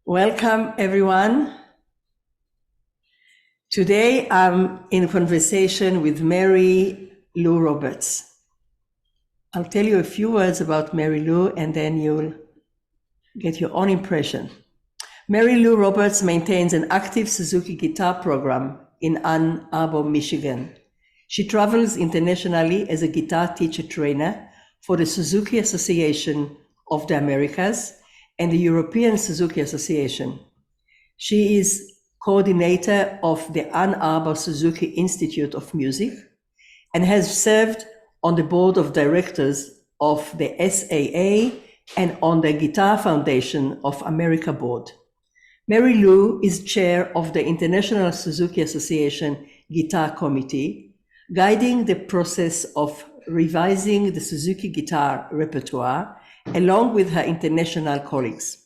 Welcome, everyone. Today, I'm in conversation with MaryLou Roberts. I'll tell you a few words about MaryLou, and then you'll get your own impression. MaryLou Roberts maintains an active Suzuki guitar program in Ann Arbor, Michigan. She travels internationally as a guitar teacher trainer for the Suzuki Association of the Americas and the European Suzuki Association. She is coordinator of the Ann Arbor Suzuki Institute of Music and has served on the board of directors of the SAA and on the Guitar Foundation of America board. MaryLou is chair of the International Suzuki Association Guitar Committee, guiding the process of revising the Suzuki guitar repertoire along with her international colleagues.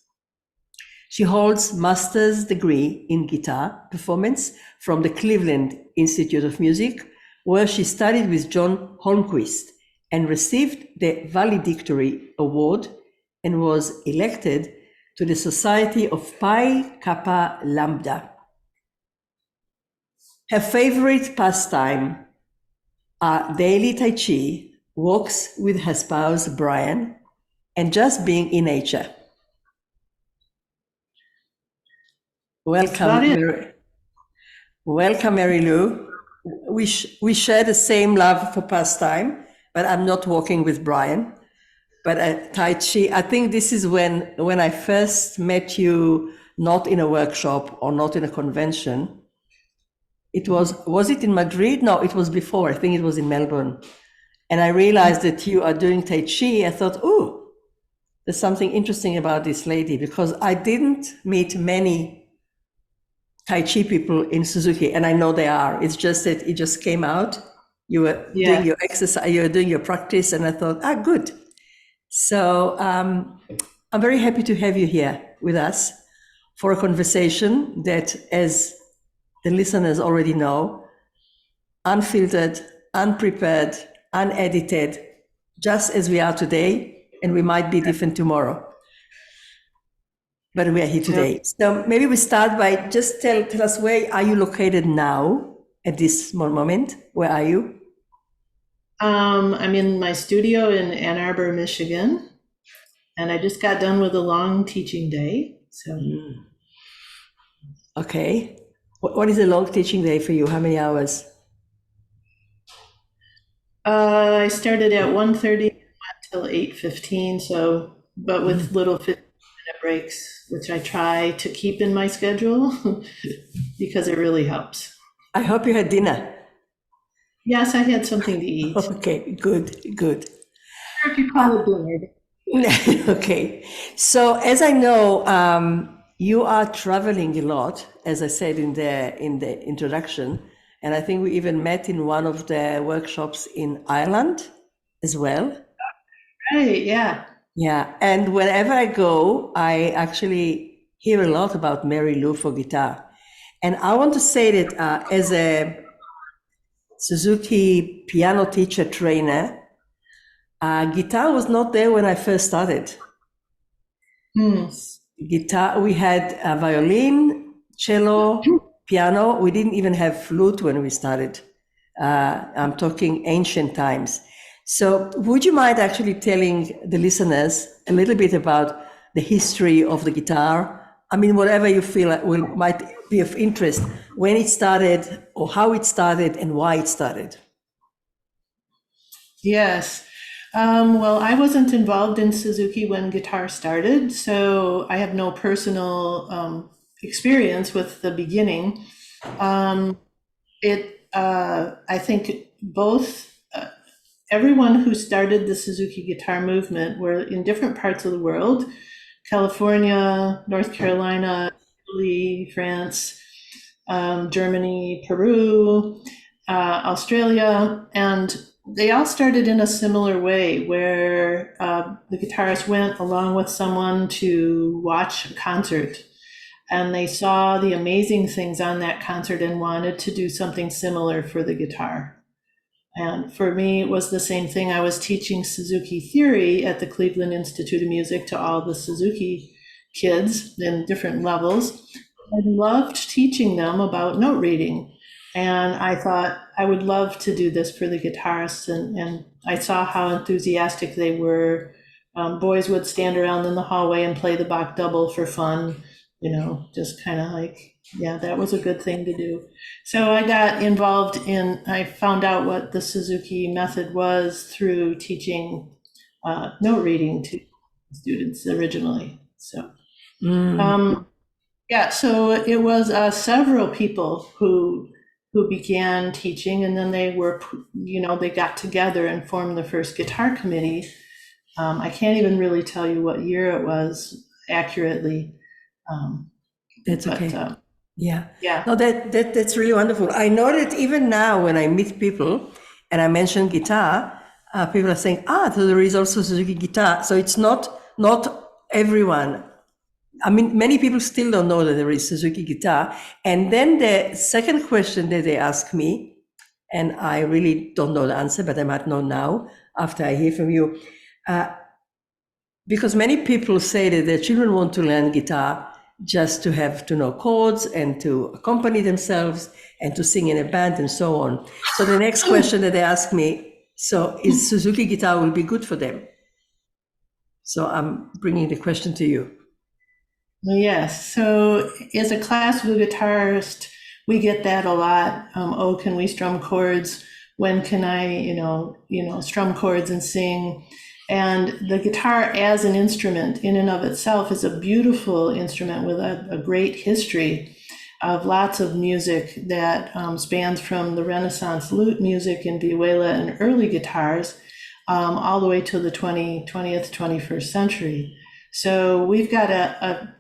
She holds master's degree in guitar performance from the Cleveland Institute of Music, where she studied with John Holmquist and received the Valedictory Award and was elected to the Society of Pi Kappa Lambda. Her favorite pastime are daily Tai Chi, walks with her spouse Brian, and just being in nature. Welcome, welcome, MaryLou. We share the same love for pastime, but I'm not walking with Brian. But Tai Chi, I think this is when I first met you, not in a workshop or not in a convention. It was it in Madrid? No, it was before. I think it was in Melbourne. And I realized that you are doing Tai Chi. I thought, oh, there's something interesting about this lady, because I didn't meet many Tai Chi people in Suzuki, and I know they are. It's just that it just came out. You were doing your exercise, you were doing your practice, and I thought, good. So I'm very happy to have you here with us for a conversation that, as the listeners already know, unfiltered, unprepared, unedited, just as we are today, and we might be different tomorrow. But we are here today. So maybe we start by just tell us, where are you located now at this moment? Where are you? I'm in my studio in Ann Arbor, Michigan, and I just got done with a long teaching day. So, okay. What is a long teaching day for you? How many hours? I started at 1:30 and went till 8:15. So, but with little 15-minute breaks, which I try to keep in my schedule because it really helps. I hope you had dinner. Yes, I had something to eat. Okay, good. If you call it dinner. Okay, so as I know, you are traveling a lot, as I said in the introduction, and I think we even met in one of the workshops in Ireland as well. Right, yeah. Yeah, and whenever I go, I actually hear a lot about MaryLou for guitar. And I want to say that as a Suzuki piano teacher trainer, guitar was not there when I first started. Guitar, we had a violin, cello, piano. We didn't even have flute when we started. I'm talking ancient times. So would you mind actually telling the listeners a little bit about the history of the guitar? I mean, whatever you feel might be of interest, when it started or how it started and why it started. Yes. Well, I wasn't involved in Suzuki when guitar started, so I have no personal experience with the beginning. I think everyone who started the Suzuki guitar movement were in different parts of the world: California, North Carolina, Italy, France, Germany, Peru, Australia, and they all started in a similar way, where the guitarist went along with someone to watch a concert, and they saw the amazing things on that concert and wanted to do something similar for the guitar. And for me, it was the same thing. I was teaching Suzuki theory at the Cleveland Institute of Music to all the Suzuki kids in different levels. I loved teaching them about note reading. And I thought I would love to do this for the guitarists. And I saw how enthusiastic they were. Boys would stand around in the hallway and play the Bach double for fun, just kind of like, yeah, that was a good thing to do. So I got involved I found out what the Suzuki method was through teaching note reading to students originally. So, yeah, so it was several people who began teaching, and then they got together and formed the first guitar committee. I can't even really tell you what year it was accurately. That's but, okay. Yeah. Yeah. No, that's really wonderful. I know that even now when I meet people and I mention guitar, people are saying, so there is also Suzuki guitar. So it's not everyone. I mean, many people still don't know that there is Suzuki guitar. And then the second question that they ask me, and I really don't know the answer, but I might know now after I hear from you, because many people say that their children want to learn guitar just to have to know chords and to accompany themselves and to sing in a band and so on. So the next question that they ask me, so is Suzuki guitar will be good for them? So I'm bringing the question to you. Yes. So as a classical guitarist, we get that a lot. Can we strum chords? When can I, strum chords and sing? And the guitar as an instrument in and of itself is a beautiful instrument with a great history of lots of music that spans from the Renaissance lute music and vihuela and early guitars all the way to the 20th, 21st century. So we've got a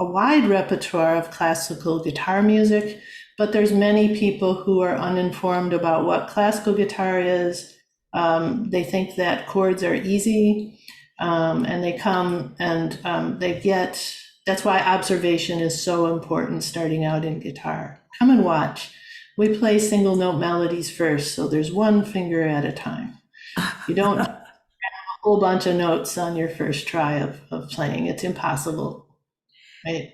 wide repertoire of classical guitar music, but there's many people who are uninformed about what classical guitar is. They think that chords are easy, and they come and that's why observation is so important starting out in guitar. Come and watch. We play single note melodies first, so there's one finger at a time. You don't have a whole bunch of notes on your first try of playing. It's impossible, right?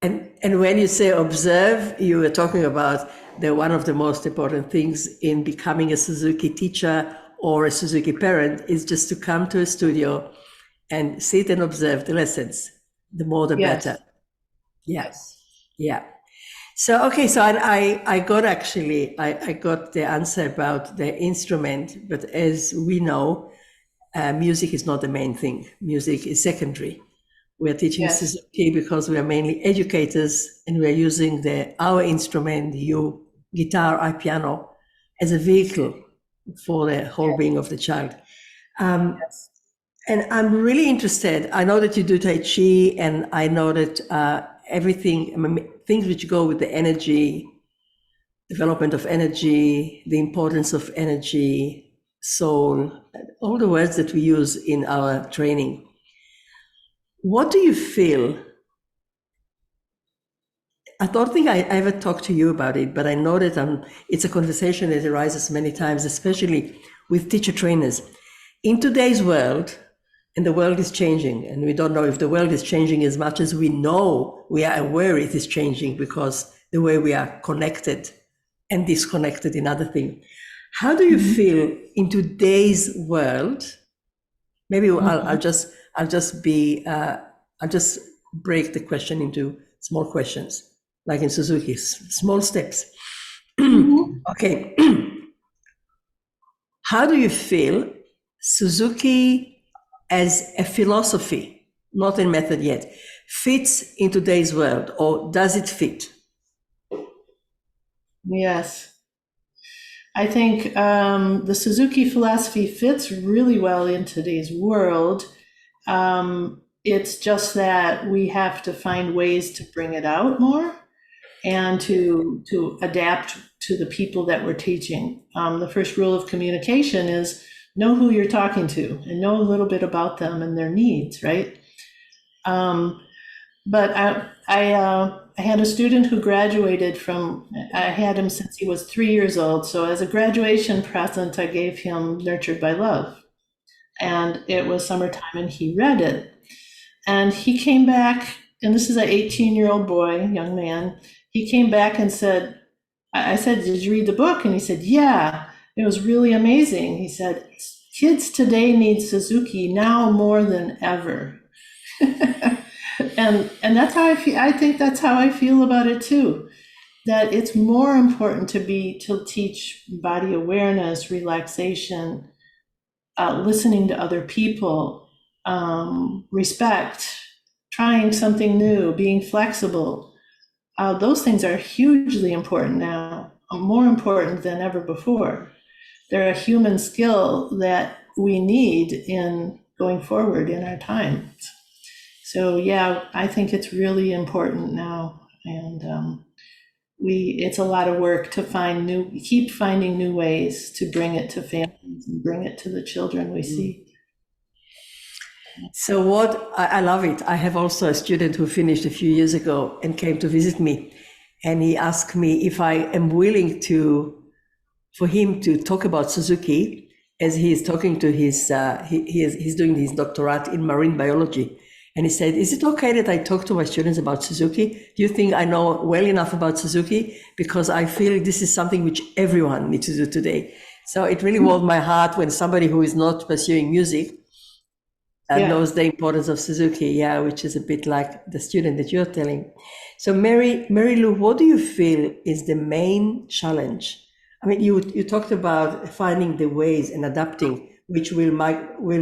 And when you say observe, you were talking about one of the most important things in becoming a Suzuki teacher or a Suzuki parent is just to come to a studio and sit and observe the lessons. The more, the better. Yes. Yeah. So, okay. So I got the answer about the instrument, but as we know, music is not the main thing. Music is secondary. We are teaching Suzuki because we are mainly educators and we are using our instrument, your guitar, I piano, as a vehicle for the whole being of the child. And I'm really interested. I know that you do Tai Chi, and I know that things which go with the energy, development of energy, the importance of energy, soul, all the words that we use in our training. What do you feel? I don't think I ever talked to you about it, but I know that it's a conversation that arises many times, especially with teacher trainers. In today's world, and the world is changing, and we don't know if the world is changing as much as we know, we are aware it is changing because the way we are connected and disconnected in other things. How do you feel in today's world? Maybe I'll just break the question into small questions, like in Suzuki, small steps. Okay. How do you feel Suzuki as a philosophy, not in method yet, fits in today's world, or does it fit? Yes. I think the Suzuki philosophy fits really well in today's world. It's just that we have to find ways to bring it out more and to adapt to the people that we're teaching. The first rule of communication is know who you're talking to and know a little bit about them and their needs, right? But I I had a student who graduated from, I had him since he was 3 years old. So as a graduation present, I gave him Nurtured by Love. And it was summertime and he read it. And he came back, and this is an 18-year-old boy, young man. He came back and said, I said, did you read the book? And he said, yeah, it was really amazing. He said, kids today need Suzuki now more than ever. And that's how I feel. I think that's how I feel about it too. That it's more important to teach body awareness, relaxation, listening to other people, respect, trying something new, being flexible. Those things are hugely important now, more important than ever before. They're a human skill that we need in going forward in our times. So yeah, I think it's really important now, and it's a lot of work to keep finding new ways to bring it to families and bring it to the children we see. So I love it. I have also a student who finished a few years ago and came to visit me, and he asked me if I am willing for him to talk about Suzuki as he is talking to he's doing his doctorate in marine biology. And he said, is it okay that I talk to my students about Suzuki? Do you think I know well enough about Suzuki? Because I feel this is something which everyone needs to do today. So it really warmed my heart when somebody who is not pursuing music knows the importance of Suzuki, which is a bit like the student that you're telling. So MaryLou, what do you feel is the main challenge? I mean, you talked about finding the ways and adapting, which we'll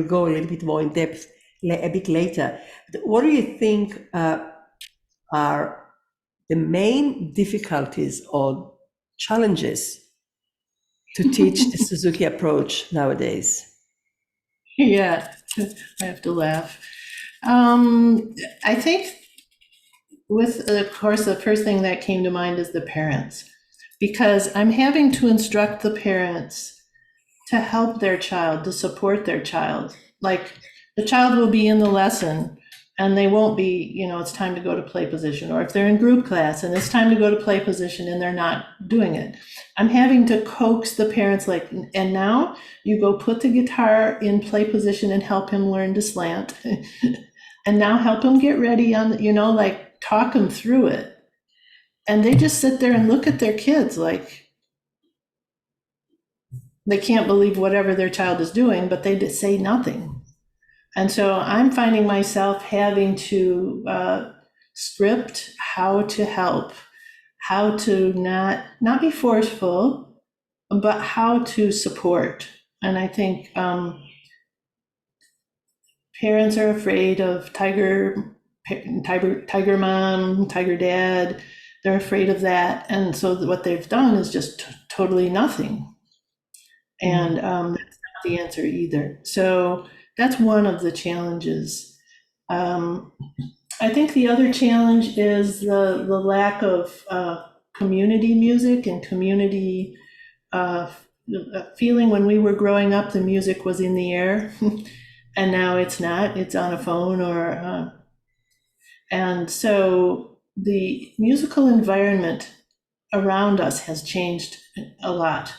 go a little bit more in depth a bit later. What do you think are the main difficulties or challenges to teach the Suzuki approach nowadays? Yeah, I have to laugh. I think of course, the first thing that came to mind is the parents, because I'm having to instruct the parents to help their child, to support their child. Like, the child will be in the lesson and they won't be, it's time to go to play position. Or if they're in group class and it's time to go to play position and they're not doing it, I'm having to coax the parents like, and now you go put the guitar in play position and help him learn to slant. And now help him get ready on, like talk him through it. And they just sit there and look at their kids like they can't believe whatever their child is doing, but they just say nothing. And so I'm finding myself having to script how to help, how to not be forceful, but how to support. And I think parents are afraid of tiger mom, tiger dad. They're afraid of that. And so what they've done is just totally nothing. And that's not the answer either. So that's one of the challenges. I think the other challenge is the lack of community music and community feeling. When we were growing up, the music was in the air, and now it's not. It's on a phone and so the musical environment around us has changed a lot.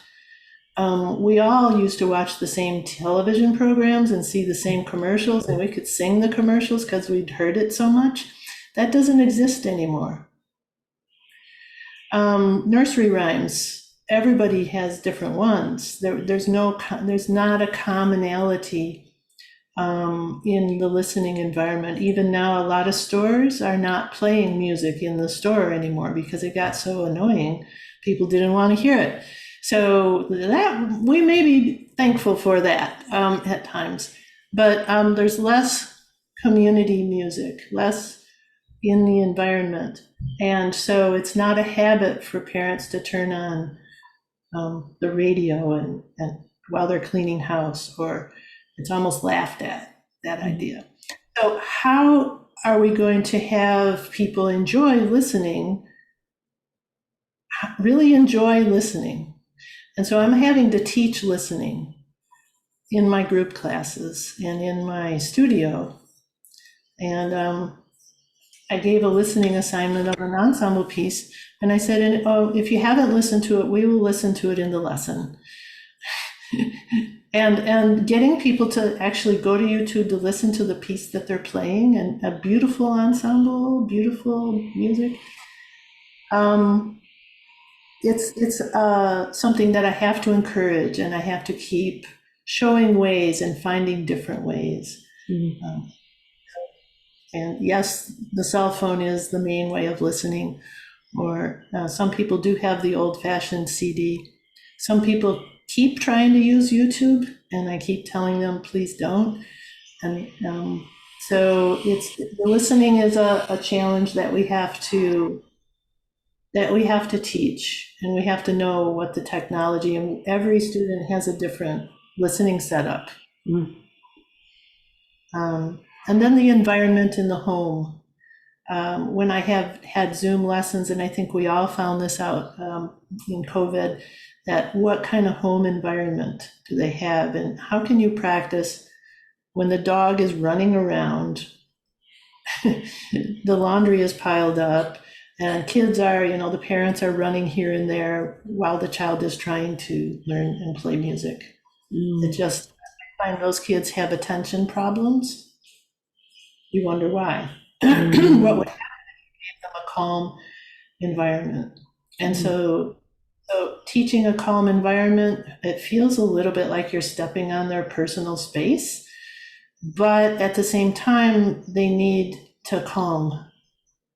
We all used to watch the same television programs and see the same commercials, and we could sing the commercials because we'd heard it so much. That doesn't exist anymore. Nursery rhymes, everybody has different ones. There's not a commonality in the listening environment. Even now, a lot of stores are not playing music in the store anymore because it got so annoying. People didn't want to hear it. So that we may be thankful for that at times, but there's less community music, less in the environment. And so it's not a habit for parents to turn on the radio and while they're cleaning house, or it's almost laughed at, that idea. So how are we going to have people enjoy listening, really enjoy listening? And so I'm having to teach listening in my group classes and in my studio. And I gave a listening assignment of an ensemble piece, and I said, "Oh, if you haven't listened to it, we will listen to it in the lesson." And getting people to actually go to YouTube to listen to the piece that they're playing, and a beautiful ensemble, beautiful music. It's something that I have to encourage, and I have to keep showing ways and finding different ways. And yes, the cell phone is the main way of listening, or some people do have the old-fashioned CD. Some people keep trying to use YouTube, and I keep telling them, please don't. And so the listening is a challenge that we have to teach, and we have to know what the technology, and every student has a different listening setup. And then the environment in the home. When I have had Zoom lessons, and I think we all found this out in COVID, that what kind of home environment do they have, and how can you practice when the dog is running around, the laundry is piled up, and kids are, the parents are running here and there while the child is trying to learn and play music. I find those kids have attention problems. You wonder why. What would happen if you gave them a calm environment? And so teaching a calm environment, it feels a little bit like you're stepping on their personal space, but at the same time, they need to calm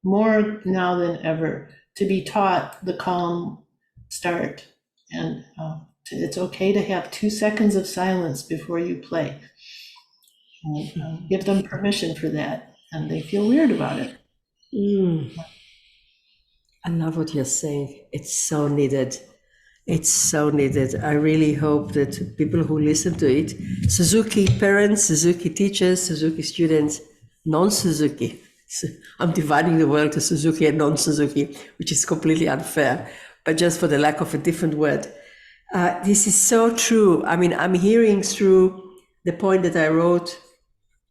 more now than ever, to be taught the calm start. And it's okay to have 2 seconds of silence before you play. And, give them permission for that, and they feel weird about it. I love what you're saying. It's so needed. It's so needed. I really hope that people who listen to it, Suzuki parents, Suzuki teachers, Suzuki students, non-Suzuki. I'm dividing the world to Suzuki and non-Suzuki, which is completely unfair, but just for the lack of a different word. This is so true. I mean, I'm hearing through the point that I wrote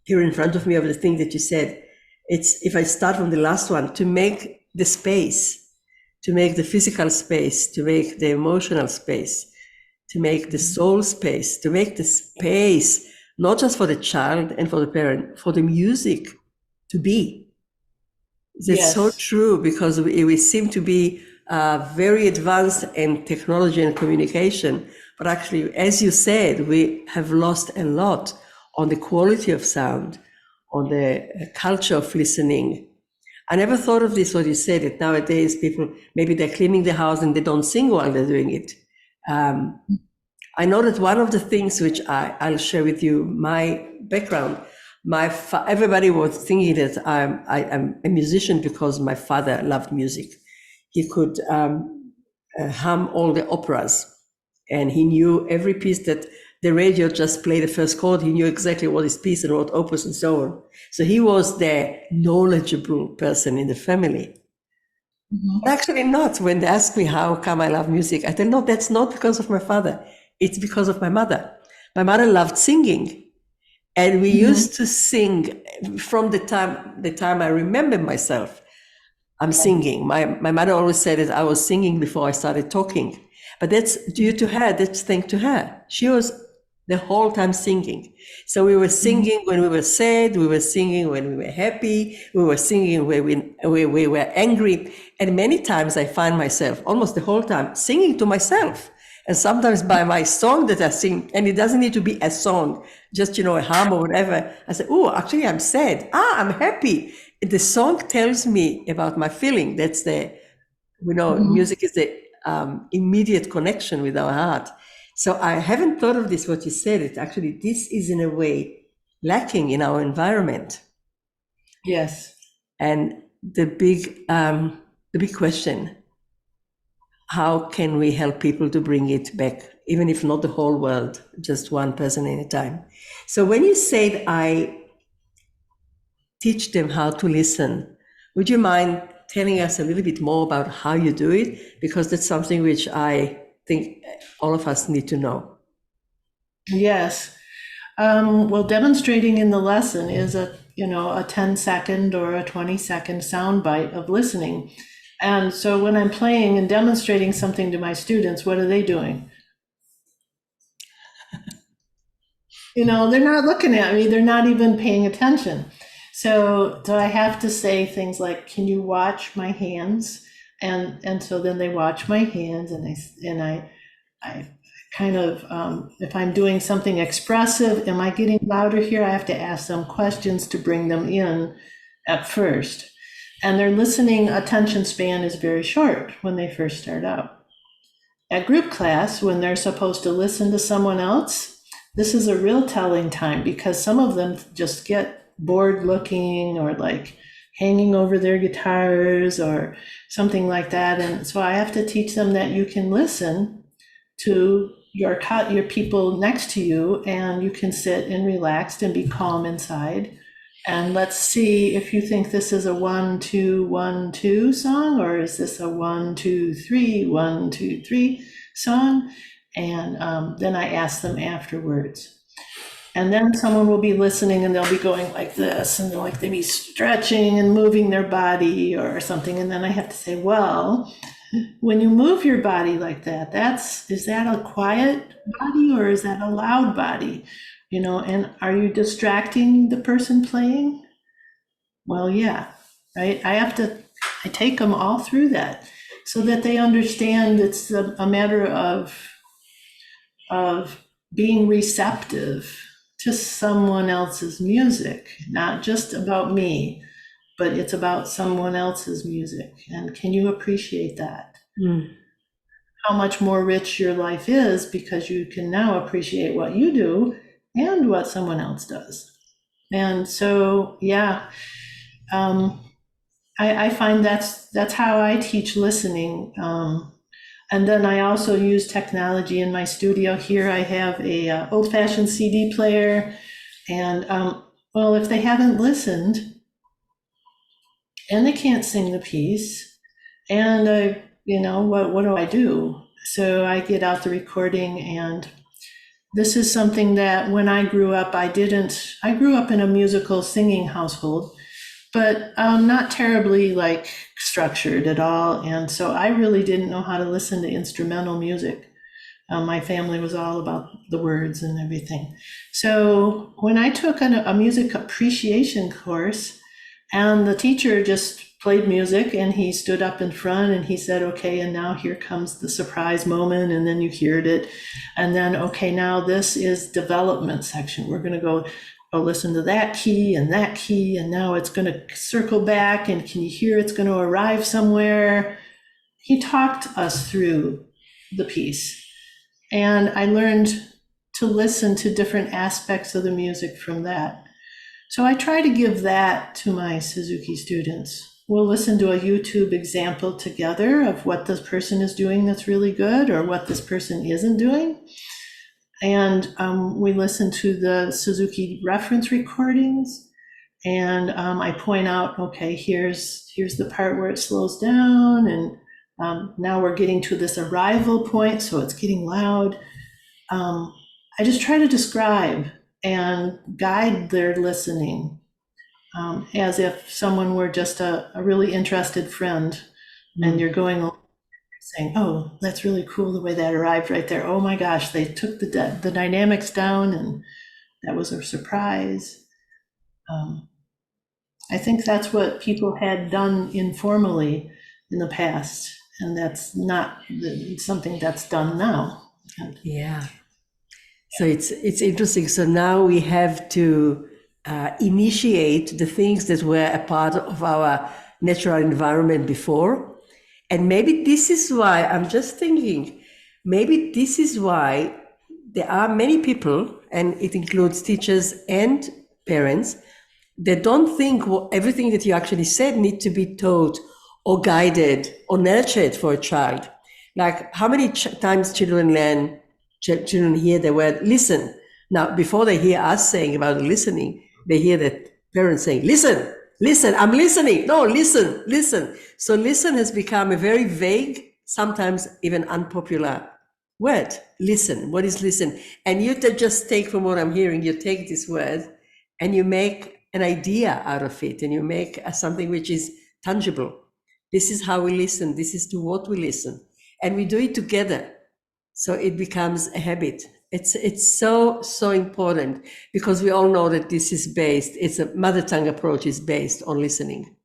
here in front of me of the thing that you said. It's, if I start from the last one, to make the space, to make the physical space, to make the emotional space, to make the soul space, to make the space, not just for the child and for the parent, for the music to be. That's so true, because we seem to be very advanced in technology and communication, but actually, as you said, we have lost a lot on the quality of sound, on the culture of listening. I never thought of this, what you said, that nowadays people, maybe they're cleaning the house and they don't sing while they're doing it. I know that one of the things which I'll share with you, my background, everybody was thinking that I'm a musician because my father loved music. He could hum all the operas, and he knew every piece that the radio just played the first chord. He knew exactly what is piece and what opus and so on. So he was the knowledgeable person in the family. But actually not. When they ask me how come I love music, I tell them, no, that's not because of my father. It's because of my mother. My mother loved singing. And we used to sing from the time I remember myself. I'm singing. My mother always said that I was singing before I started talking. But that's due to her, that's thanks to her. She was the whole time singing. So we were singing when we were sad, we were singing when we were happy, we were singing when we were angry. And many times I find myself, almost the whole time, singing to myself. And sometimes by my song that I sing, and it doesn't need to be a song, just, a hum or whatever. I say, oh, actually I'm sad. I'm happy. The song tells me about my feeling. That's music is the immediate connection with our heart. So I haven't thought of this, what you said. It actually, this is in a way lacking in our environment. Yes. And the big question, how can we help people to bring it back, even if not the whole world, just one person at a time? So when you said I teach them how to listen, would you mind telling us a little bit more about how you do it? Because that's something which I think all of us need to know. Yes. Well, demonstrating in the lesson is a 10-second or a 20-second sound bite of listening. And so when I'm playing and demonstrating something to my students, what are they doing? They're not looking at me. They're not even paying attention. So I have to say things like, "Can you watch my hands?" And so then they watch my hands, and I kind of, if I'm doing something expressive, am I getting louder here? I have to ask them questions to bring them in at first. And their listening attention span is very short when they first start out. At group class, when they're supposed to listen to someone else, this is a real telling time, because some of them just get bored looking, or like hanging over their guitars or something like that. And so I have to teach them that you can listen to your people next to you, and you can sit and relaxed and be calm inside. And let's see if you think this is a 1, 2, 1, 2 song, or is this a 1, 2, 3, 1, 2, 3 song? And then I ask them afterwards. And then someone will be listening, and they'll be going like this, and they'll be stretching and moving their body or something. And then I have to say, well, when you move your body like that, is that a quiet body or is that a loud body? And are you distracting the person playing? Well, yeah, right? I take them all through that so that they understand it's a matter of being receptive to someone else's music, not just about me, but it's about someone else's music. And can you appreciate that? How much more rich your life is, because you can now appreciate what you do and what someone else does. And so, yeah, I find that's how I teach listening. And then I also use technology in my studio here. I have a old-fashioned CD player, and well, if they haven't listened and they can't sing the piece, and what do I do? So I get out the recording, and this is something that when I grew up, I grew up in a musical singing household, but not terribly structured at all. And so I really didn't know how to listen to instrumental music. My family was all about the words and everything. So when I took a music appreciation course, and the teacher just played music, and he stood up in front and he said, okay, and now here comes the surprise moment, and then you heard it. And then, okay, now this is development section. We're going to go listen to that key, and now it's going to circle back, and can you hear it's going to arrive somewhere? He talked us through the piece, and I learned to listen to different aspects of the music from that. So I try to give that to my Suzuki students. We'll listen to a YouTube example together of what this person is doing that's really good, or what this person isn't doing. And we listen to the Suzuki reference recordings, and I point out, okay, here's the part where it slows down, and now we're getting to this arrival point, so it's getting loud. I just try to describe and guide their listening, as if someone were just a really interested friend, and you're going along saying, oh, that's really cool the way that arrived right there. Oh my gosh, they took the dynamics down, and that was a surprise. I think that's what people had done informally in the past, and that's not something that's done now. Yeah. So it's interesting. So now we have to initiate the things that were a part of our natural environment before. And maybe this is why, I'm just thinking, maybe this is why there are many people, and it includes teachers and parents, that don't think everything that you actually said need to be taught or guided or nurtured for a child. Like how many times children hear the word listen. Now, before they hear us saying about listening, they hear the parents saying, listen, I'm listening. No, listen. So listen has become a very vague, sometimes even unpopular word. Listen, what is listen? And you just take, from what I'm hearing, you take this word and you make an idea out of it, and you make something which is tangible. This is how we listen. This is to what we listen, and we do it together. So it becomes a habit. It's so important, because we all know that this is based, it's a mother tongue approach is based on listening,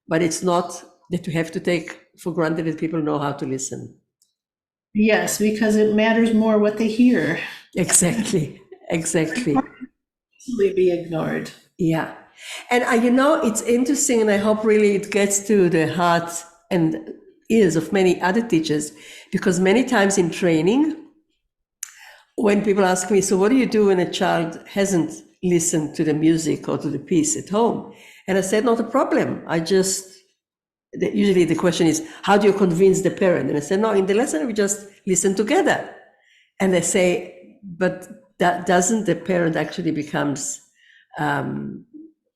but it's not that we have to take for granted that people know how to listen. Yes, because it matters more what they hear. Exactly. Easily be ignored. Yeah. And it's interesting, and I hope really it gets to the heart and ears of many other teachers, because many times in training, when people ask me, so what do you do when a child hasn't listened to the music or to the piece at home? And I said, not a problem. Usually the question is, how do you convince the parent? And I said, no, in the lesson, we just listen together. And they say, but that doesn't the parent actually becomes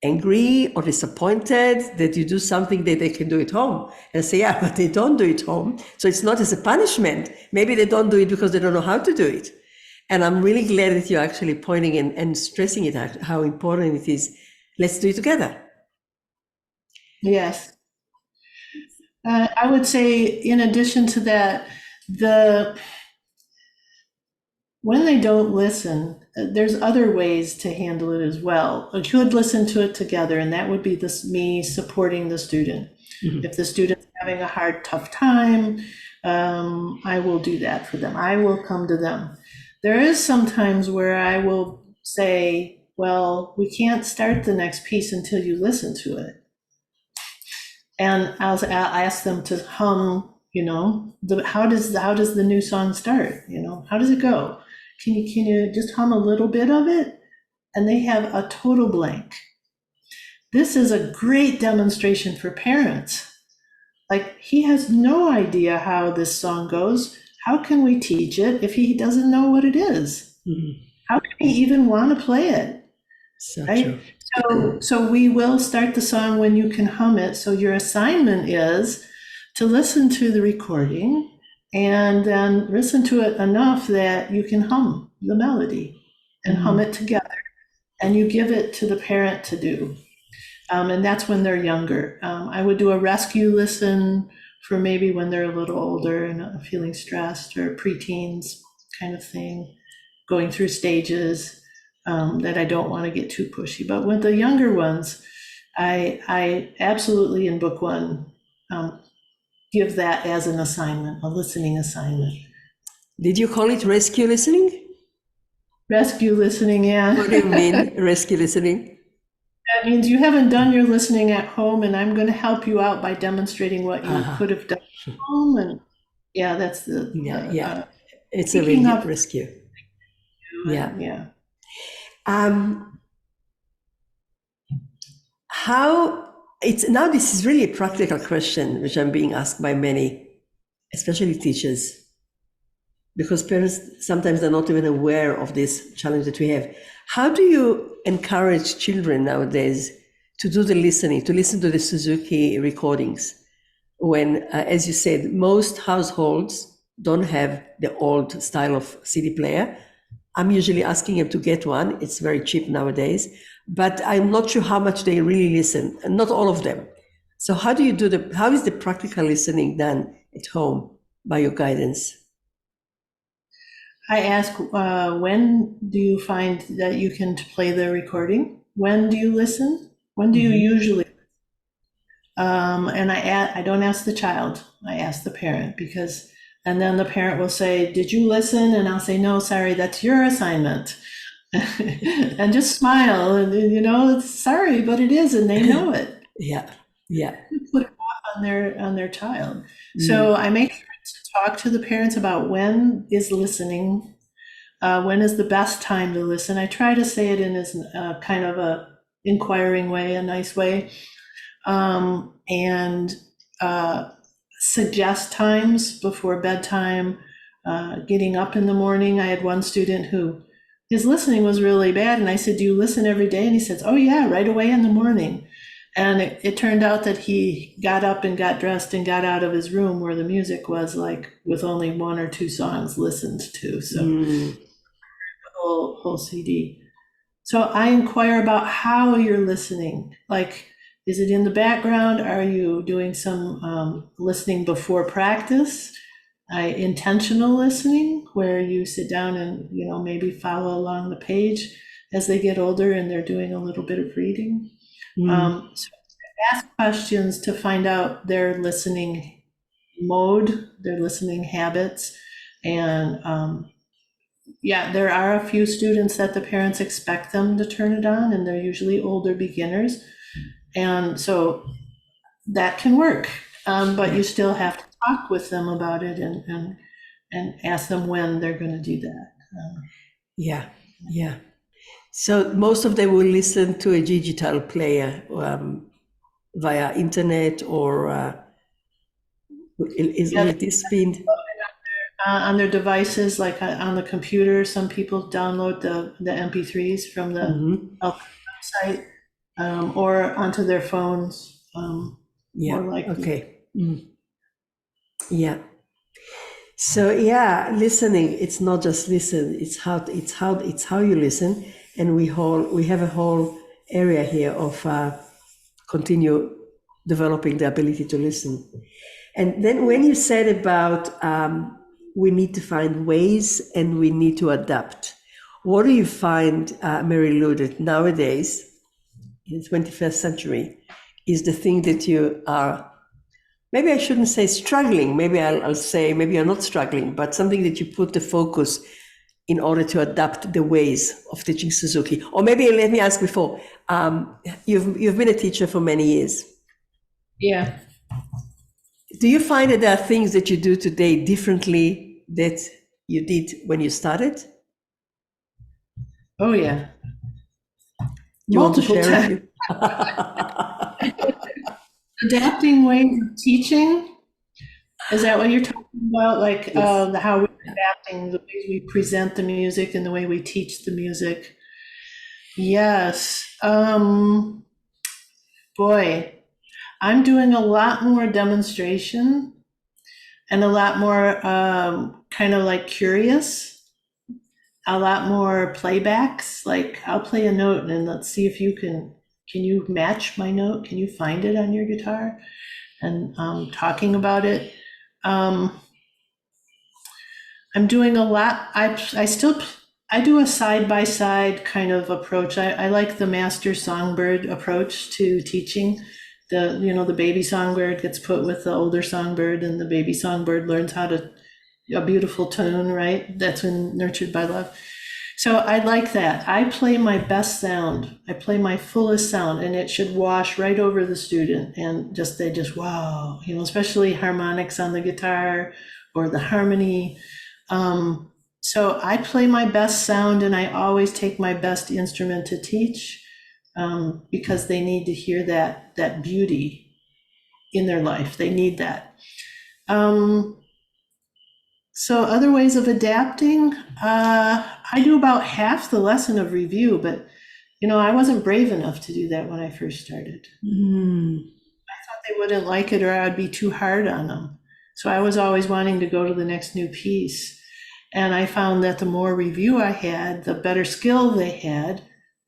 angry or disappointed that you do something that they can do at home? And I say, yeah, but they don't do it home. So it's not as a punishment. Maybe they don't do it because they don't know how to do it. And I'm really glad that you're actually pointing and stressing it, how important it is. Let's do it together. Yes. I would say, in addition to that, when they don't listen, there's other ways to handle it as well. I could listen to it together, and that would be me supporting the student. Mm-hmm. If the student's having a tough time, I will do that for them. I will come to them. There is some times where I will say, well, we can't start the next piece until you listen to it. And I'll ask them to hum, how does the new song start? How does it go? Can you just hum a little bit of it? And they have a total blank. This is a great demonstration for parents. Like, he has no idea how this song goes. How can we teach it if he doesn't know what it is? Mm-hmm. How can he even want to play it? So right? True. So we will start the song when you can hum it. So your assignment is to listen to the recording and then listen to it enough that you can hum the melody and hum it together. And you give it to the parent to do. And that's when they're younger. I would do a rescue listen for maybe when they're a little older and feeling stressed, or preteens kind of thing, going through stages that I don't want to get too pushy. But with the younger ones, I absolutely in book one give that as an assignment, a listening assignment. Did you call it rescue listening? Rescue listening, yeah. What do you mean, rescue listening? That means you haven't done your listening at home, and I'm going to help you out by demonstrating what you could have done at home. And yeah, that's it's a really rescue. Yeah. Now this is really a practical question, which I'm being asked by many, especially teachers, because parents sometimes are not even aware of this challenge that we have. How do you encourage children nowadays to do the listening, to listen to the Suzuki recordings, when, as you said, most households don't have the old style of CD player? I'm usually asking them to get one. It's very cheap nowadays, but I'm not sure how much they really listen, and not all of them. So how do you how is the practical listening done at home by your guidance? I ask, when do you find that you can play the recording? When do you listen? When do you usually? And I don't ask the child, I ask the parent, and then the parent will say, did you listen? And I'll say, no, sorry, that's your assignment. And just smile, and it's sorry, but it is, and they know it. Yeah. Put it off on their child. So I make sure to talk to the parents about when is listening, when is the best time to listen. I try to say it in as kind of a inquiring way, a nice way, and suggest times before bedtime, getting up in the morning. I had one student who his listening was really bad, and I said, do you listen every day? And he says, oh yeah, right away in the morning. And it turned out that he got up and got dressed and got out of his room where the music was, like, with only one or two songs listened to. So the whole CD. So I inquire about how you're listening. Like, is it in the background? Are you doing some listening before practice? Intentional listening, where you sit down and, maybe follow along the page as they get older and they're doing a little bit of reading. So ask questions to find out their listening mode, their listening habits. And yeah, there are a few students that the parents expect them to turn it on, and they're usually older beginners. And so that can work, but you still have to talk with them about it and ask them when they're going to do that. Yeah, yeah. So most of them will listen to a digital player via internet, or will this be on their devices, like on the computer. Some people download the MP3s from the website, or onto their phones. Yeah. More likely. Okay. Yeah. So yeah, listening. It's not just listen. It's how you listen, and we have a whole area here of continue developing the ability to listen. And then when you said about we need to find ways and we need to adapt, what do you find, MaryLou, that nowadays in the 21st century is the thing that you are, maybe I shouldn't say struggling, maybe I'll say maybe you're not struggling, but something that you put the focus in order to adapt the ways of teaching Suzuki? Or maybe let me ask before, you've been a teacher for many years. Yeah. Do you find that there are things that you do today differently that you did when you started? Oh yeah. You want to Multiple share times. a few? Adapting ways of teaching. Is that what you're talking about? Like Yes. how we're adapting the way we present the music and the way we teach the music. Yes. Boy, I'm doing a lot more demonstration and a lot more kind of like curious, a lot more playbacks. Like I'll play a note and let's see if can you match my note? Can you find it on your guitar? And talking about it. I'm doing a lot. I do a side by side kind of approach. I like the master songbird approach to teaching. The baby songbird gets put with the older songbird, and the baby songbird learns how to a beautiful tone, right? That's when nurtured by love. So I like that. I play my best sound. I play my fullest sound, and it should wash right over the student, and they just wow, especially harmonics on the guitar or the harmony. So I play my best sound, and I always take my best instrument to teach, because they need to hear that beauty in their life. They need that. So other ways of adapting, I do about half the lesson of review, but I wasn't brave enough to do that when I first started. I thought they wouldn't like it, or I'd be too hard on them. So I was always wanting to go to the next new piece. And I found that the more review I had, the better skill they had,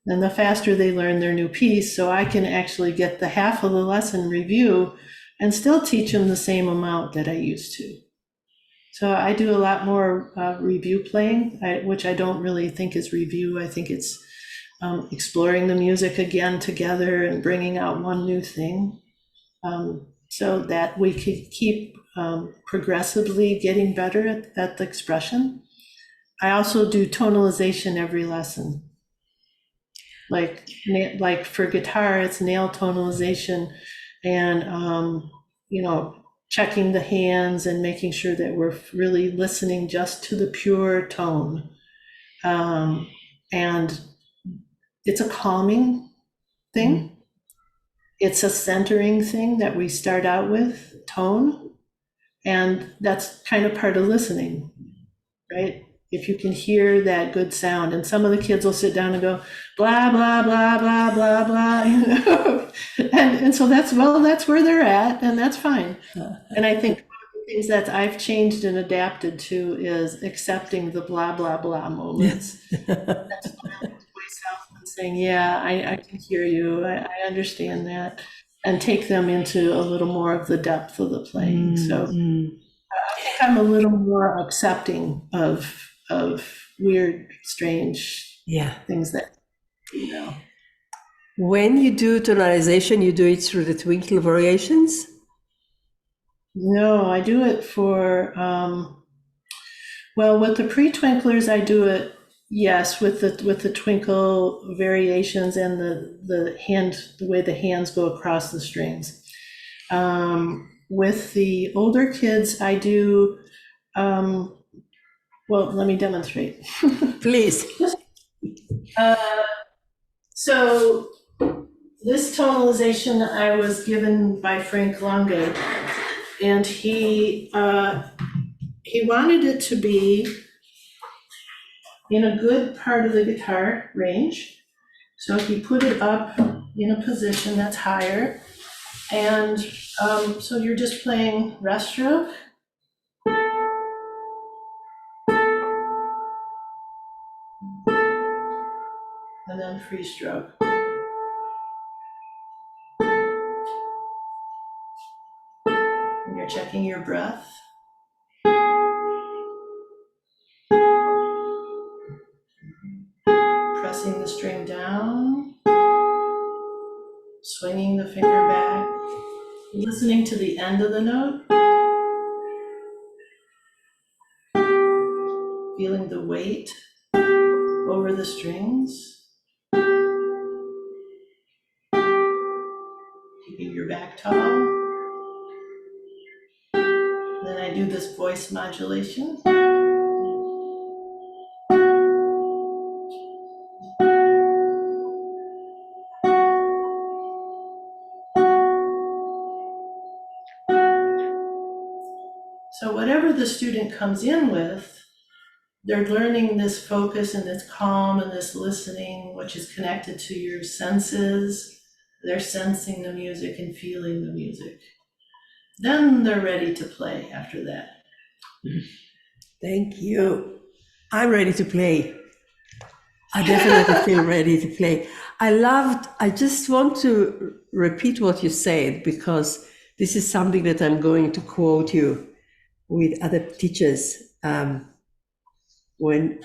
and the faster they learned their new piece. So I can actually get the half of the lesson review and still teach them the same amount that I used to. So I do a lot more review playing, which I don't really think is review. I think it's exploring the music again together and bringing out one new thing, so that we could keep progressively getting better at the expression. I also do tonalization every lesson. Like for guitar, it's nail tonalization, and checking the hands and making sure that we're really listening just to the pure tone. And it's a calming thing. It's a centering thing that we start out with, tone. And that's kind of part of listening, right? If you can hear that good sound, and some of the kids will sit down and go, blah, blah, blah, blah, blah, blah. and so that's where they're at, and that's fine. And I think one of the things that I've changed and adapted to is accepting the blah, blah, blah moments. That's way south and saying, yeah, I can hear you. I understand that. And take them into a little more of the depth of the playing. So I think I'm a little more accepting of weird, strange Yeah. things that, you know. When you do tonalization, you do it through the twinkle variations? No, I do it for, well, with the pre-twinklers, I do it, yes, with the twinkle variations and the way the hands go across the strings. With the older kids, I do, well, let me demonstrate. Please. So this tonalization I was given by Frank Lange, and he wanted it to be in a good part of the guitar range. So he put it up in a position that's higher. And so you're just playing rest stroke. And then free stroke. And you're checking your breath. Pressing the string down. Swinging the finger back. Listening to the end of the note. Feeling the weight over the strings. Keeping your back tall. Then I do this voice modulation. So whatever the student comes in with, they're learning this focus and this calm and this listening, which is connected to your senses. They're sensing the music and feeling the music. Then they're ready to play after that. Thank you. I'm ready to play. I definitely feel ready to play. I just want to repeat what you said, because this is something that I'm going to quote you with other teachers. When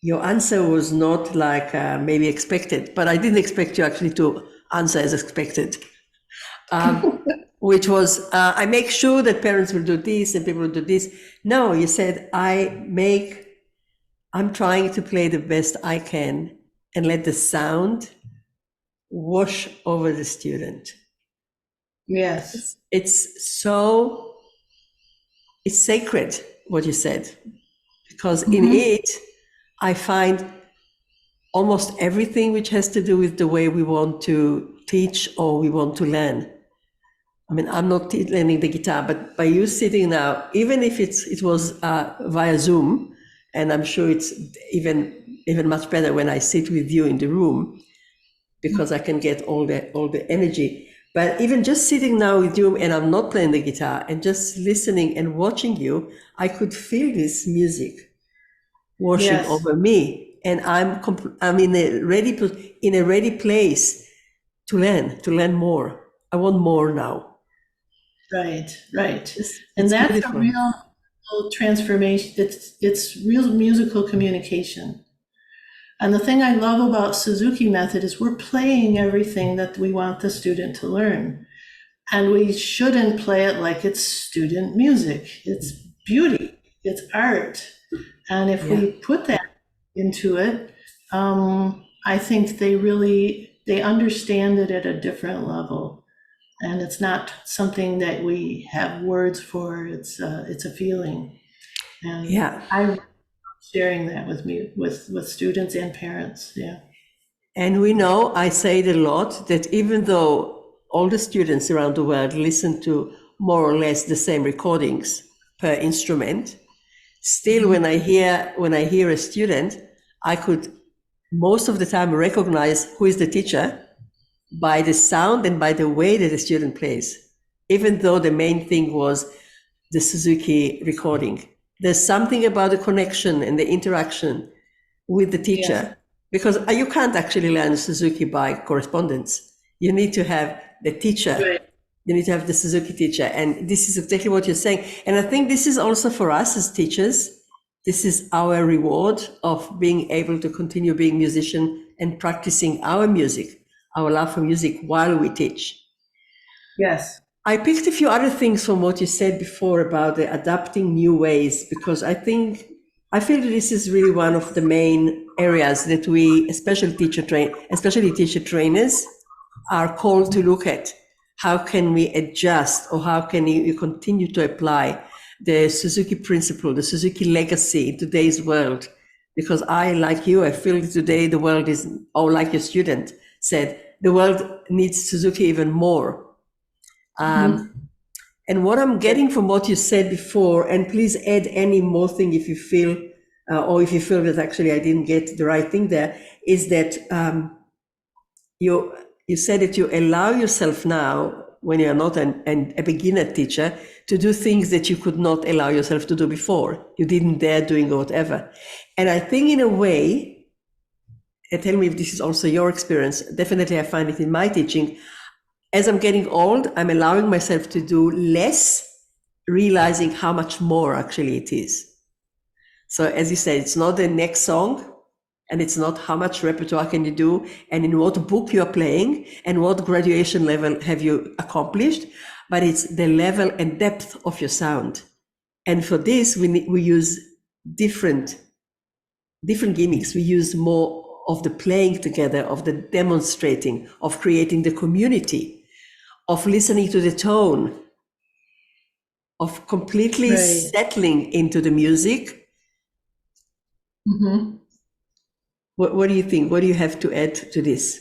your answer was not like maybe expected, but I didn't expect you actually to answer as expected. Which was, I make sure that parents will do this and people will do this. No, you said, I'm trying to play the best I can and let the sound wash over the student. Yes. It's sacred, what you said, because in it, I find almost everything which has to do with the way we want to teach or we want to learn. I mean, I'm not learning the guitar, but by you sitting now, even if it was via Zoom, and I'm sure it's even much better when I sit with you in the room, because I can get all the energy. But even just sitting now with you, and I'm not playing the guitar, and just listening and watching you, I could feel this music washing over me, and I'm in a ready place to learn more. I want more now. Right. It's And that's beautiful. a real transformation. It's real musical communication. And the thing I love about Suzuki method is we're playing everything that we want the student to learn. And we shouldn't play it like it's student music. It's beauty, it's art. And if we put that into it, I think they understand it at a different level. And it's not something that we have words for, it's a feeling. And I'm sharing that with students and parents, And we know, I say it a lot, that even though all the students around the world listen to more or less the same recordings per instrument, still when I hear a student, I could most of the time recognize who is the teacher by the sound and by the way that the student plays, even though the main thing was the Suzuki recording. There's something about the connection and the interaction with the teacher because you can't actually learn Suzuki by correspondence. You need to have the teacher. Right. You need to have the Suzuki teacher. And this is exactly what you're saying. And I think this is also for us as teachers, this is our reward of being able to continue being musician and practicing our music, our love for music while we teach. Yes. I picked a few other things from what you said before about the adapting new ways, because I feel that this is really one of the main areas that we, especially teacher trainers, are called to look at. How can we adjust, or how can you continue to apply the Suzuki principle, the Suzuki legacy in today's world? Because like you, I feel today the world is, or like your student said, the world needs Suzuki even more. And what I'm getting from what you said before, and please add any more thing if you feel, or if you feel that actually I didn't get the right thing there, is that you said that you allow yourself now, when you're not a beginner teacher, to do things that you could not allow yourself to do before. You didn't dare doing or whatever. And I think in a way, and tell me if this is also your experience, definitely I find it in my teaching, as I'm getting old, I'm allowing myself to do less, realizing how much more actually it is. So as you said, it's not the next song, and it's not how much repertoire can you do, and in what book you're playing, and what graduation level have you accomplished, but it's the level and depth of your sound. And for this, we use different gimmicks. We use more of the playing together, of the demonstrating, of creating the community, of listening to the tone, of completely settling into the music. Mm-hmm. What do you think? What do you have to add to this?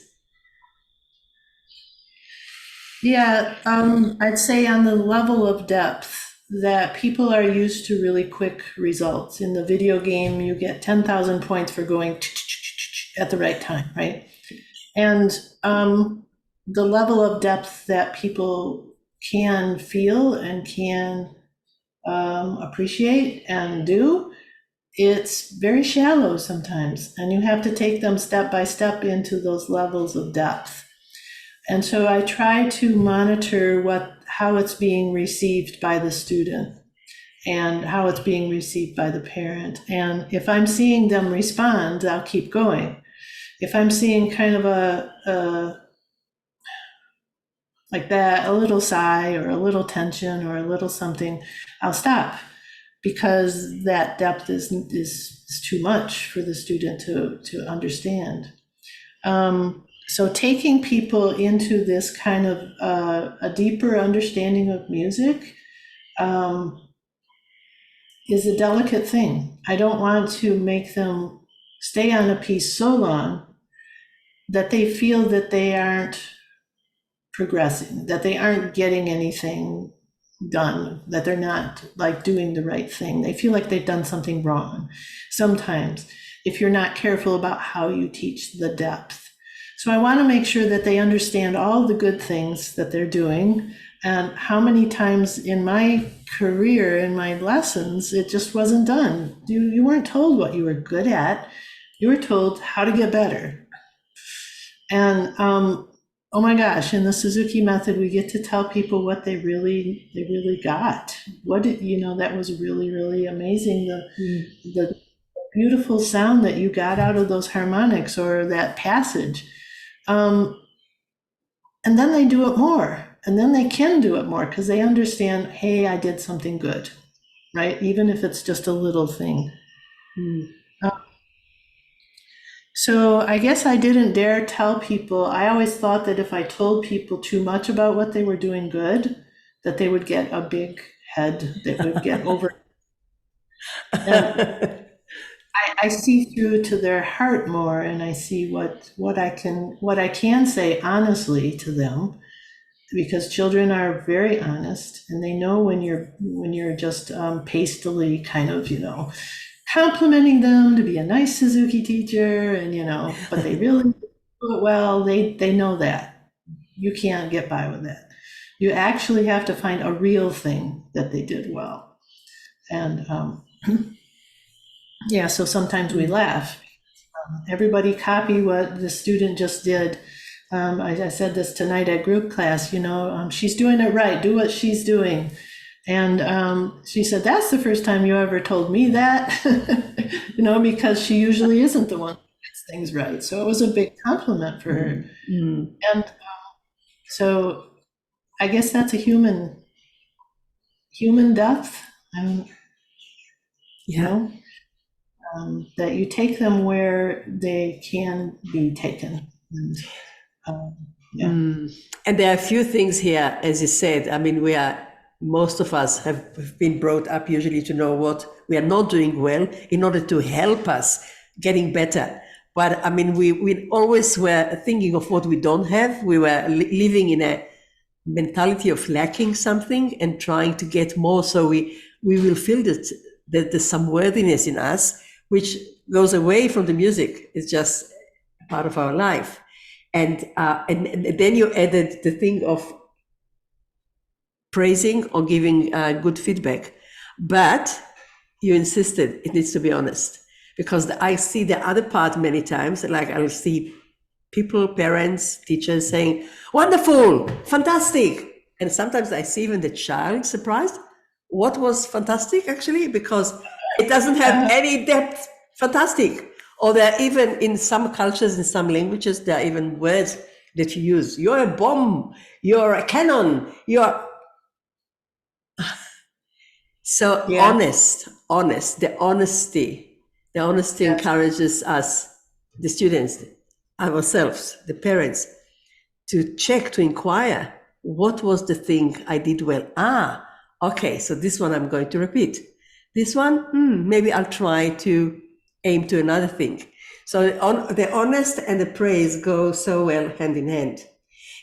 Yeah, I'd say on the level of depth that people are used to really quick results. In the video game, you get 10,000 points for going at the right time, right? And the level of depth that people can feel and can appreciate and do, it's very shallow sometimes, and you have to take them step by step into those levels of depth. And so I try to monitor how it's being received by the student and how it's being received by the parent. And if I'm seeing them respond, I'll keep going. If I'm seeing kind of like that, a little sigh or a little tension or a little something, I'll stop, because that depth is too much for the student to understand. So taking people into this kind of a deeper understanding of music is a delicate thing. I don't want to make them stay on a piece so long that they feel that they aren't progressing, that they aren't getting anything done, that they're not like doing the right thing. They feel like they've done something wrong sometimes, if you're not careful about how you teach the depth. So I want to make sure that they understand all the good things that they're doing, and how many times in my career, in my lessons, it just wasn't done. You weren't told what you were good at. You were told how to get better. And oh my gosh, in the Suzuki method, we get to tell people what they really got. That was really, really amazing. The beautiful sound that you got out of those harmonics or that passage. And then they do it more, and then they can do it more because they understand, hey, I did something good, right? Even if it's just a little thing. So I guess I didn't dare tell people. I always thought that if I told people too much about what they were doing good, that they would get a big head that would get over. I see through to their heart more, and I see what I can say honestly to them, because children are very honest, and they know when you're just pastily kind of complimenting them to be a nice Suzuki teacher, and but they really do it well. They know that you can't get by with that. You actually have to find a real thing that they did well, and yeah. So sometimes we laugh. Everybody copy what the student just did. I said this tonight at group class, she's doing it right, do what she's doing. And she said, that's the first time you ever told me that, because she usually isn't the one who gets things right. So it was a big compliment for her. Mm. And so I guess that's a human depth, Yeah. that you take them where they can be taken. And, yeah. And there are a few things here, as you said. I mean, most of us have been brought up usually to know what we are not doing well in order to help us getting better. But I mean, we always were thinking of what we don't have. We were living in a mentality of lacking something and trying to get more. So we will feel that there's some worthiness in us, which goes away from the music. It's just part of our life. And then you added the thing of praising or giving good feedback, but you insisted it needs to be honest, because I see the other part many times. Like I'll see people, parents, teachers saying, "Wonderful, fantastic," and sometimes I see even the child surprised. What was fantastic actually, because it doesn't have any depth. Fantastic. Or there are even in some cultures, in some languages, there are even words that you use. You're a bomb, you're a cannon, you're... So Yeah. honest, the honesty yes. Encourages us, the students, ourselves, the parents, to check, to inquire, what was the thing I did well? Okay, so this one I'm going to repeat. This one, maybe I'll try to aim to another thing. So the honest and the praise go so well hand in hand.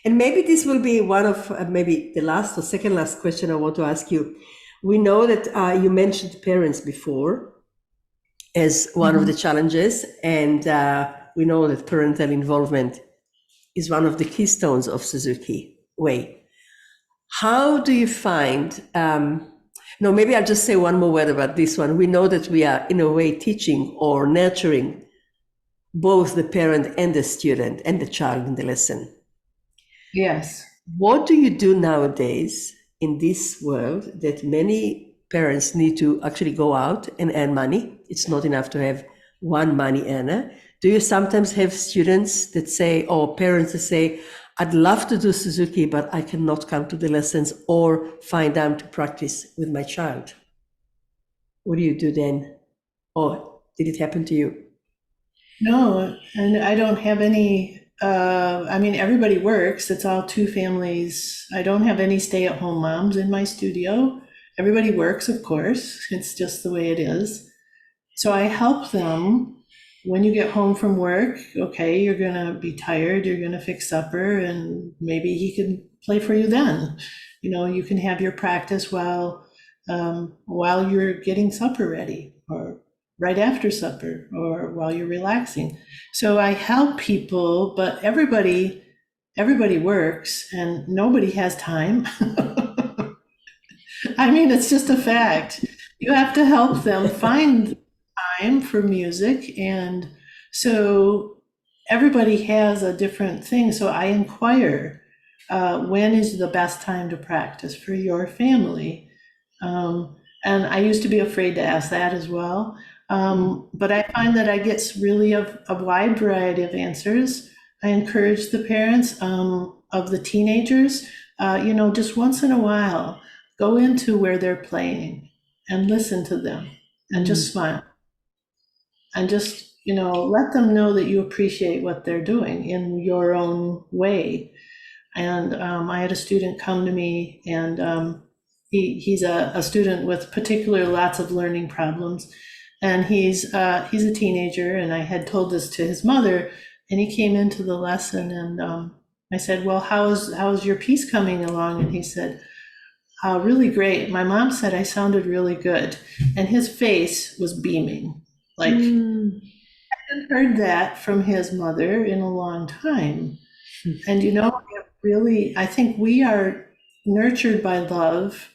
And maybe this will be one of maybe the last or second last question I want to ask you. We know that you mentioned parents before as one of the challenges, and we know that parental involvement is one of the keystones of Suzuki Way. How do you find, no, maybe I'll just say one more word about this one. We know that we are in a way teaching or nurturing both the parent and the student and the child in the lesson. Yes. What do you do nowadays in this world that many parents need to actually go out and earn money? It's not enough to have one money earner. Do you sometimes have students that say, or parents that say, I'd love to do Suzuki, but I cannot come to the lessons or find time to practice with my child? What do you do then? Or did it happen to you? No, and I don't have any, everybody works. It's all two families. I don't have any stay-at-home moms in my studio. Everybody works, of course. It's just the way it is. So I help them. When you get home from work, okay, you're going to be tired, you're going to fix supper, and maybe he can play for you then. You can have your practice while you're getting supper ready, or right after supper, or while you're relaxing. So I help people, but everybody works and nobody has time. It's just a fact. You have to help them find time for music, and so everybody has a different thing. So I inquire, when is the best time to practice for your family? And I used to be afraid to ask that as well. But I find that I get really a wide variety of answers. I encourage the parents of the teenagers, just once in a while, go into where they're playing and listen to them and just smile. And just, let them know that you appreciate what they're doing in your own way. And I had a student come to me, and he's a student with particular lots of learning problems. And he's a teenager, and I had told this to his mother, and he came into the lesson, and I said, well, how's your piece coming along? And he said, really great. My mom said I sounded really good. And his face was beaming. Like, I hadn't heard that from his mother in a long time. And I think we are nurtured by love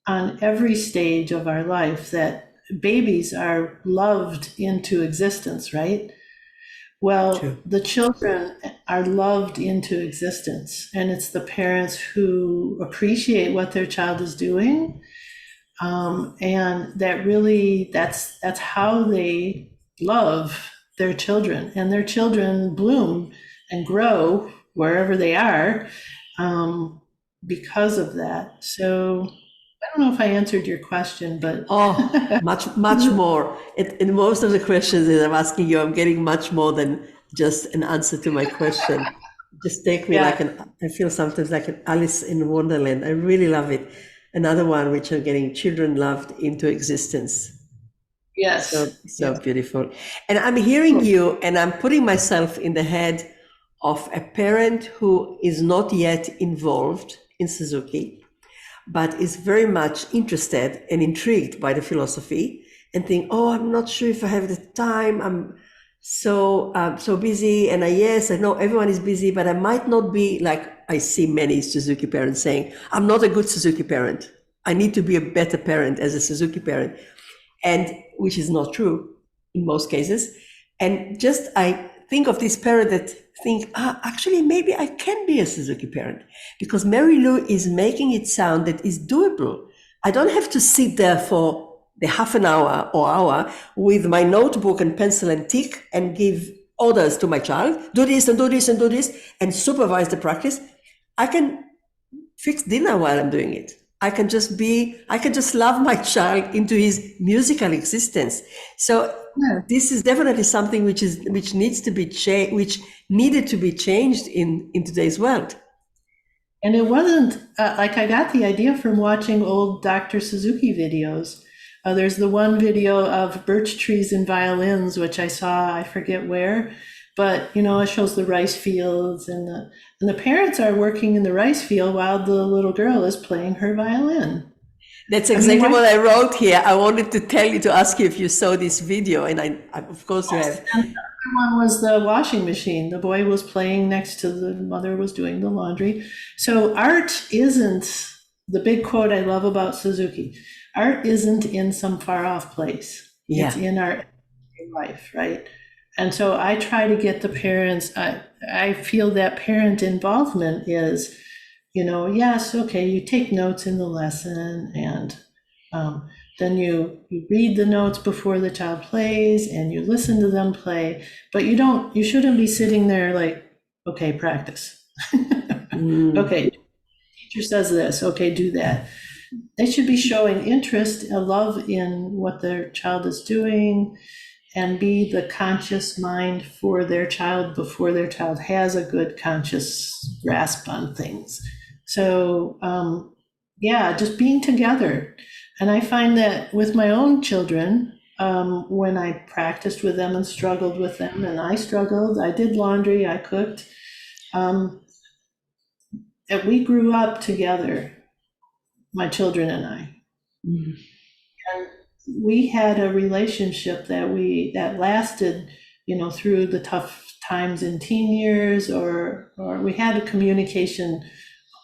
on every stage of our life, that babies are loved into existence, right? Well, True. the children are loved into existence, and it's the parents who appreciate what their child is doing, and that's how they love their children, and their children bloom and grow wherever they are, because of that. So I don't know if I answered your question, but Oh, much more. In most of the questions that I'm asking you, I'm getting much more than just an answer to my question. Just take me like yeah, I feel sometimes like an Alice in Wonderland. I really love it. Another one which I'm getting children loved into existence. So, yes, so yes. beautiful. And I'm hearing you and I'm putting myself in the head of a parent who is not yet involved in Suzuki, but is very much interested and intrigued by the philosophy and think, oh, I'm not sure if I have the time. I'm so busy. And yes, I know everyone is busy, but I might not be like I see many Suzuki parents saying, I'm not a good Suzuki parent. I need to be a better parent as a Suzuki parent. And which is not true in most cases. And just I think of this parent that think, actually, maybe I can be a Suzuki parent because MaryLou is making it sound that is doable. I don't have to sit there for the half an hour or hour with my notebook and pencil and tick and give orders to my child, do this and do this and do this and supervise the practice. I can fix dinner while I'm doing it. I can just love my child into his musical existence. So this is definitely something which needs to be changed, which needed to be changed in today's world. And it wasn't like I got the idea from watching old Dr. Suzuki videos. There's the one video of birch trees and violins, which I saw, I forget where, but it shows the rice fields and the parents are working in the rice field while the little girl is playing her violin. That's exactly what I wrote here. I wanted to ask you if you saw this video, and I of course you have. And the other one was the washing machine. The boy was playing next to the mother was doing the laundry. So art isn't the big quote I love about Suzuki. Art isn't in some far off place. Yeah. It's in our life, right? And so I try to get the parents, I feel that parent involvement is, yes, okay, you take notes in the lesson and then you read the notes before the child plays and you listen to them play, but you shouldn't be sitting there like, okay, practice. Okay, teacher says this, okay, do that. They should be showing interest, a love in what their child is doing, and be the conscious mind for their child before their child has a good conscious grasp on things. So, just being together. And I find that with my own children, when I practiced with them and struggled with them, and I struggled, I did laundry, I cooked, and we grew up together, my children and I. Mm-hmm. And we had a relationship that lasted, through the tough times in teen years, or we had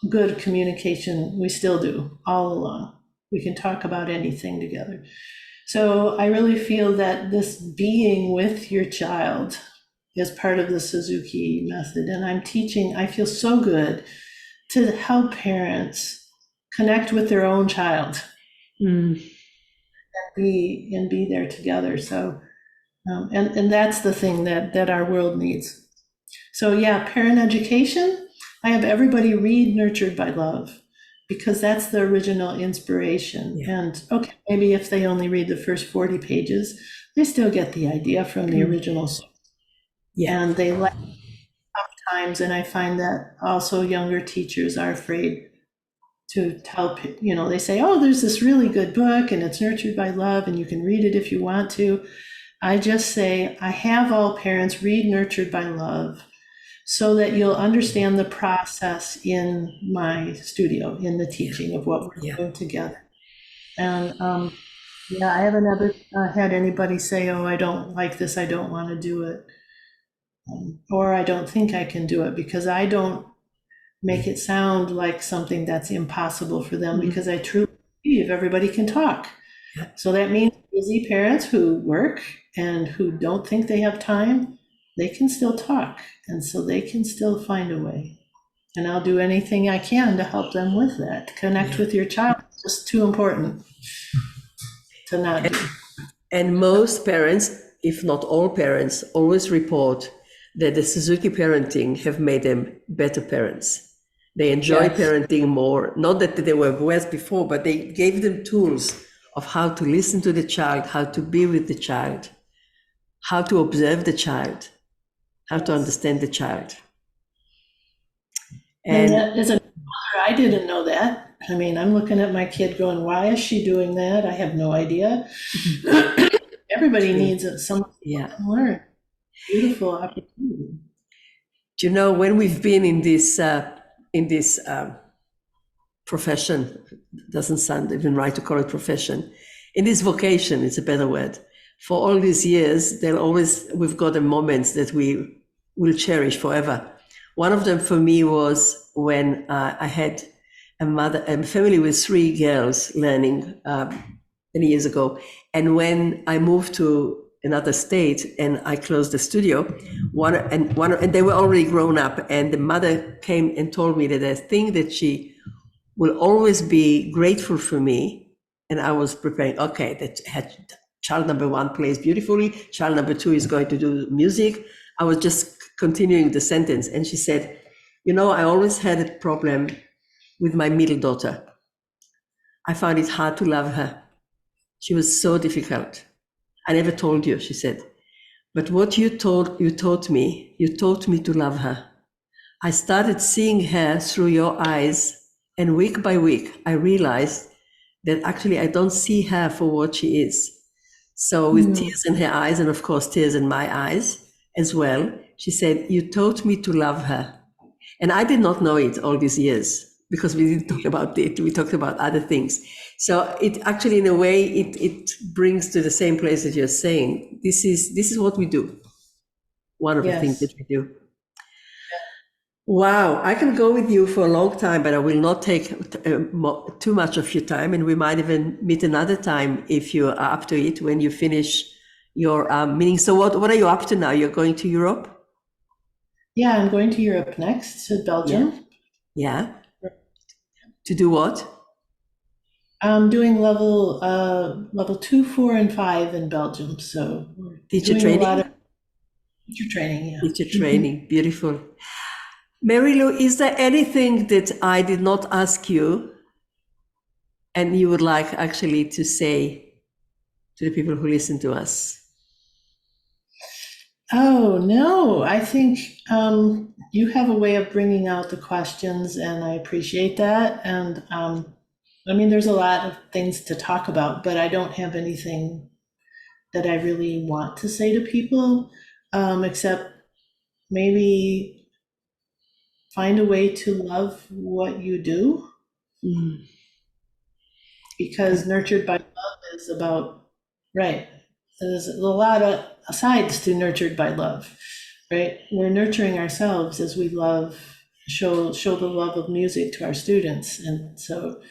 good communication. We still do all along. We can talk about anything together. So I really feel that this being with your child is part of the Suzuki method. And I feel so good to help parents connect with their own child. And be there together. So, and that's the thing that our world needs. So parent education, I have everybody read Nurtured by Love because that's the original inspiration. Yeah. And okay, maybe if they only read the first 40 pages, they still get the idea from the original source. Yeah. And they like tough times, and I find that also younger teachers are afraid to tell, they say, oh, there's this really good book and it's Nurtured by Love and you can read it if you want to. I just say, I have all parents read Nurtured by Love so that you'll understand the process in my studio, in the teaching of what we're doing together. And I haven't ever had anybody say, oh, I don't like this, I don't want to do it. Or I don't think I can do it, because I don't make it sound like something that's impossible for them, because I truly believe everybody can talk. So that means busy parents who work and who don't think they have time, they can still talk, and so they can still find a way. And I'll do anything I can to help them with that. Connect with your child. It's just too important to not do. And most parents, if not all parents, always report that the Suzuki parenting have made them better parents. They enjoy Yes. parenting more. Not that they were worse before, but they gave them tools of how to listen to the child, how to be with the child, how to observe the child, how to understand the child. And as a mother, I didn't know that. I mean, I'm looking at my kid going, why is she doing that? I have no idea. Everybody needs something to learn. Beautiful opportunity. Do you know, when we've been in this profession, doesn't sound even right to call it profession, in this vocation, it's a better word, for all these years, we've got the moments that we will cherish forever. One of them for me was when I had a family with 3 girls learning many years ago. And when I moved to another state and I closed the studio, and they were already grown up, and the mother came and told me that I think that she will always be grateful for me. And I was preparing, okay, that child number 1 plays beautifully, child number 2 is going to do music. I was just continuing the sentence. And she said, you know, I always had a problem with my middle daughter. I found it hard to love her. She was so difficult. I never told you, she said. But what you taught me to love her. I started seeing her through your eyes, and week by week, I realized that actually I don't see her for what she is. So with tears in her eyes, and of course tears in my eyes as well, she said, you taught me to love her. And I did not know it all these years, because we didn't talk about it. We talked about other things. So it actually, in a way, it brings to the same place that you're saying. This is what we do. One of the things that we do. Wow, I can go with you for a long time, but I will not take too much of your time. And we might even meet another time if you are up to it when you finish your meeting. So what are you up to now? You're going to Europe? Yeah, I'm going to Europe next, to Belgium. Yeah. To do what? I'm doing level 2, 4, and 5 in Belgium. So teacher training? A lot of teacher training, yeah. Teacher training, beautiful. MaryLou, is there anything that I did not ask you and you would like actually to say to the people who listen to us? Oh, no, I think you have a way of bringing out the questions, and I appreciate that. And I mean, there's a lot of things to talk about, but I don't have anything that I really want to say to people, except maybe find a way to love what you do. Because nurtured by love is about, right, there's a lot of sides to nurtured by love, right? We're nurturing ourselves as we show the love of music to our students. And so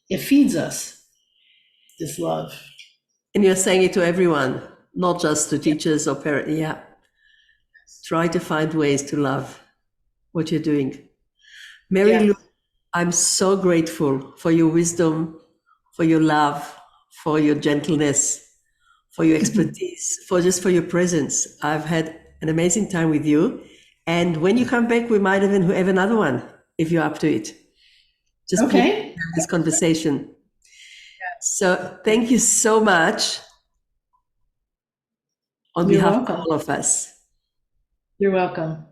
it feeds us, this love. And you're saying it to everyone, not just to teachers or parents. Yeah. Try to find ways to love what you're doing. MaryLou, I'm so grateful for your wisdom, for your love, for your gentleness, for your expertise, for your presence. I've had an amazing time with you. And when you come back, we might even have another one, if you're up to it. Just have this conversation. So thank you so much on behalf of all of us. You're welcome.